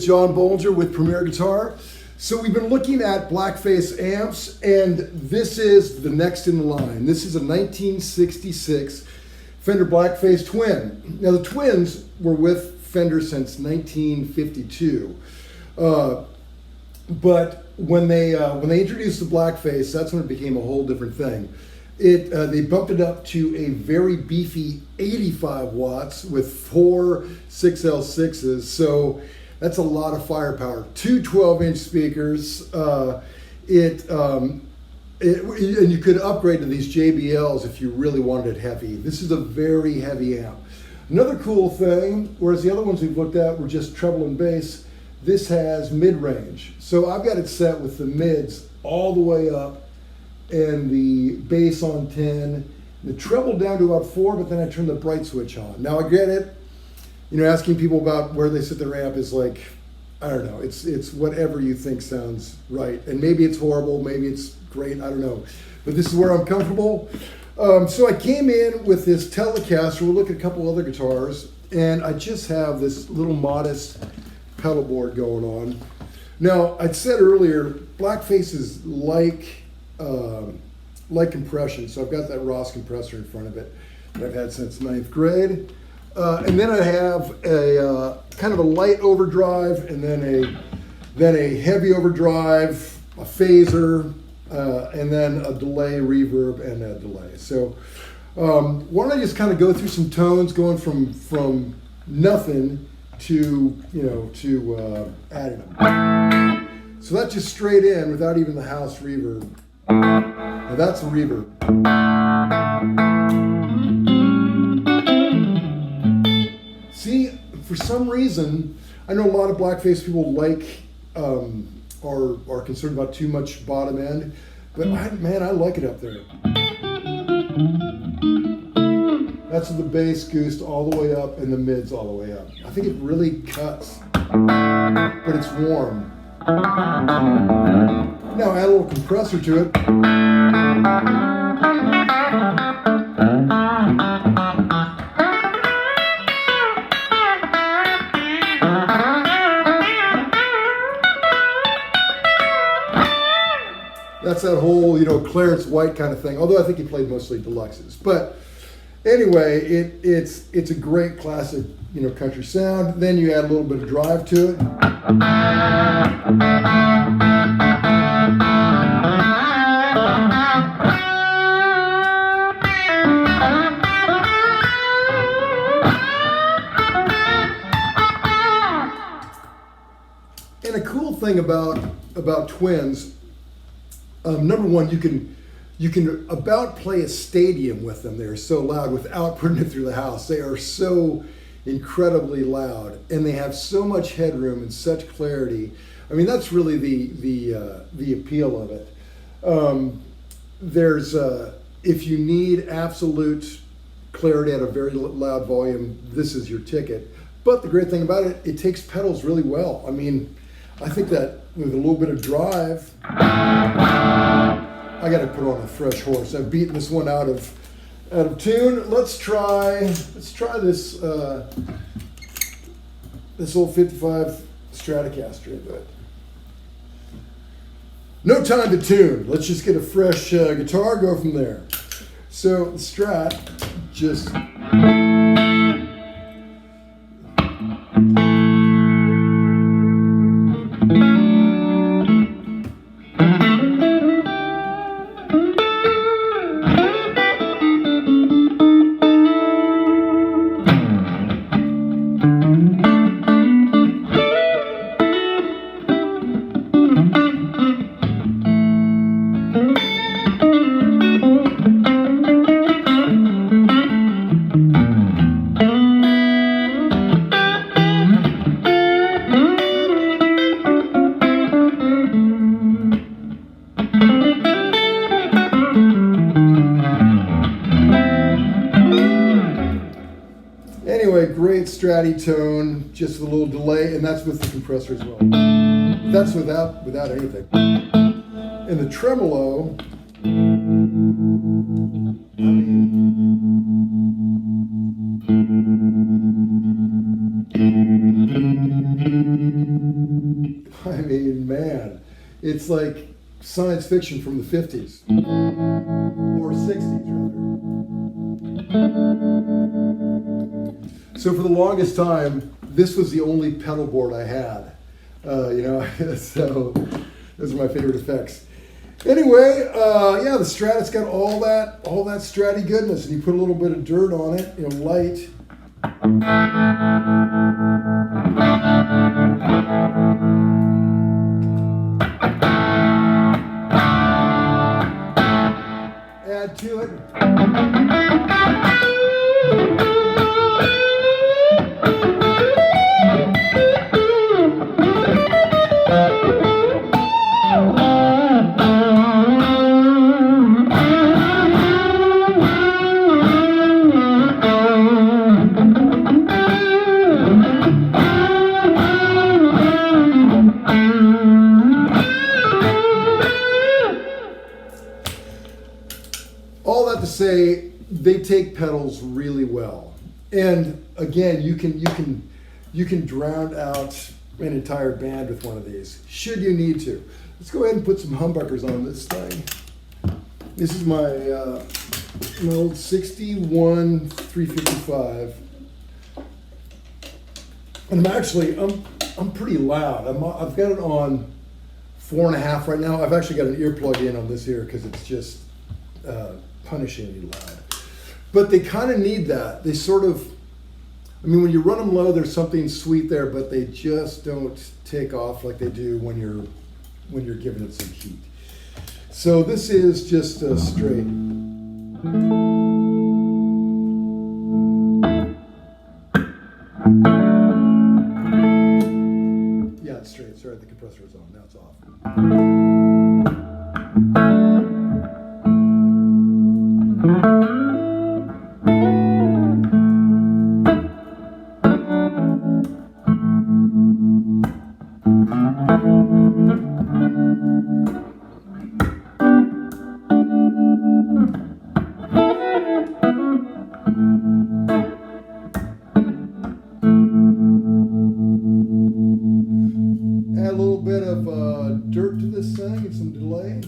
John Bolger with Premier Guitar. So we've been looking at blackface amps, and this is the next in the line. This is a 1966 Fender Blackface Twin. Now the Twins were with Fender since 1952, but when they introduced the blackface, that's when it became a whole different thing. They bumped it up to a very beefy 85 watts with 4 6L6s. So that's a lot of firepower. Two 12-inch speakers. And you could upgrade to these JBLs if you really wanted it heavy. This is a very heavy amp. Another cool thing, whereas the other ones we've looked at were just treble and bass, this has mid-range. So I've got it set with the mids all the way up and the bass on 10, the treble down to about 4, but then I turn the bright switch on. Now I get it, asking people about where they set their amp is like, I don't know, it's whatever you think sounds right. And maybe it's horrible, maybe it's great, I don't know. But this is where I'm comfortable. So I came in with this Telecaster. We'll look at a couple other guitars, and I just have this little modest pedal board going on. Now, I'd said earlier, blackface is like compression. So I've got that Ross compressor in front of it that I've had since 9th grade. And then I have a kind of a light overdrive, and then a heavy overdrive, a phaser, and then a delay, reverb, and a delay. So why don't I just kind of go through some tones, going from nothing to adding them. So that's just straight in without even the house reverb. Now that's a reverb. See, for some reason, I know a lot of blackface people are concerned about too much bottom end, but I like it up there. That's the bass goosed all the way up and the mids all the way up. I think it really cuts, but it's warm. Now add a little compressor to it. That's that whole, Clarence White kind of thing. Although I think he played mostly deluxes. But anyway, it's a great classic, country sound. Then you add a little bit of drive to it. And a cool thing about Twins, number one, you can about play a stadium with them. They're so loud without putting it through the house. They are so incredibly loud, and they have so much headroom and such clarity. I mean, that's really the appeal of it. If you need absolute clarity at a very loud volume, this is your ticket. But the great thing about it, it takes pedals really well. I mean, I think that with a little bit of drive, I got to put on a fresh horse. I've beaten this one out of tune. Let's try this this old 55 Stratocaster into it. No time to tune. Let's just get a fresh guitar, go from there. So the Strat just. Anyway, great Stratty tone, just with a little delay, and that's with the compressor as well. That's without anything. And the tremolo, It's like science fiction from the 50s or 60s rather. So for the longest time, this was the only pedal board I had. So those are my favorite effects. Anyway, yeah, the Strat, it's got all that Stratty goodness, and you put a little bit of dirt on it, light. Add to it. All that to say, they take pedals really well, and again, you can drown out an entire band with one of these, should you need to. Let's go ahead and put some humbuckers on this thing. This is my old 61 355, and I'm pretty loud. I've got it on 4.5 right now. I've actually got an ear plug in on this here because it's just punishingly loud. But they kind of need that. They sort of, when you run them low, there's something sweet there, but they just don't take off like they do when you're giving it some heat. So this is just a straight. Yeah, it's straight. Sorry, the compressor is on. Now it's off. Add a little bit of dirt to this thing and some delay.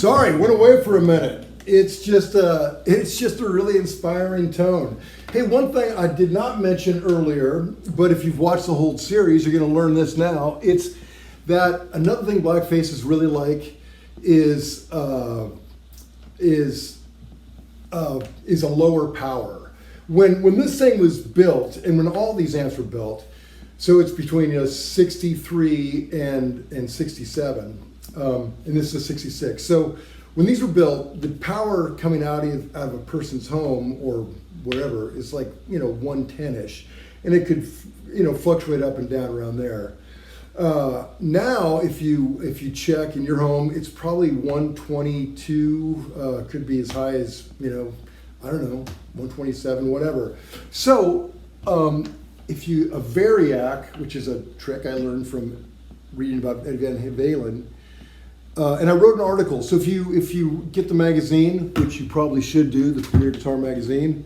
Sorry, went away for a minute. It's just a really inspiring tone. Hey, one thing I did not mention earlier, but if you've watched the whole series, you're going to learn this now. It's that another thing Blackface is really like is a lower power. When this thing was built, and when all these amps were built, so it's between 63 and 67. And this is a 66. So when these were built, the power coming out of a person's home or wherever is like 110-ish, and it could fluctuate up and down around there. Now, if you check in your home, it's probably 122. Could be as high as I don't know, 127, whatever. So if you a variac, which is a trick I learned from reading about Ed Van Halen. And I wrote an article. So if you get the magazine, which you probably should do, the Premier Guitar magazine,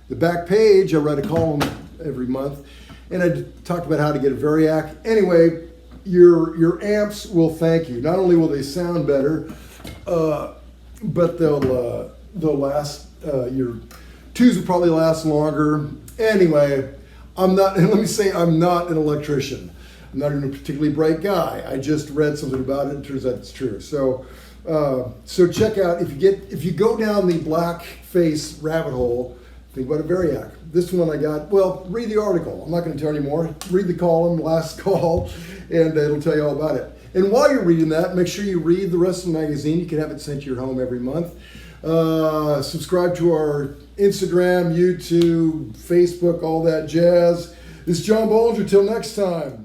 the back page, I write a column every month, and I talked about how to get a variac. Anyway, your amps will thank you. Not only will they sound better, but they'll last. Your twos will probably last longer. Anyway, let me say I'm not an electrician. I'm not even a particularly bright guy. I just read something about it and it turns out it's true. So check out, if you go down the blackface rabbit hole, think about a variac. This one I got, well, read the article. I'm not going to tell you anymore. Read the column, last call, and it'll tell you all about it. And while you're reading that, make sure you read the rest of the magazine. You can have it sent to your home every month. Subscribe to our Instagram, YouTube, Facebook, all that jazz. This is John Bolger. Till next time.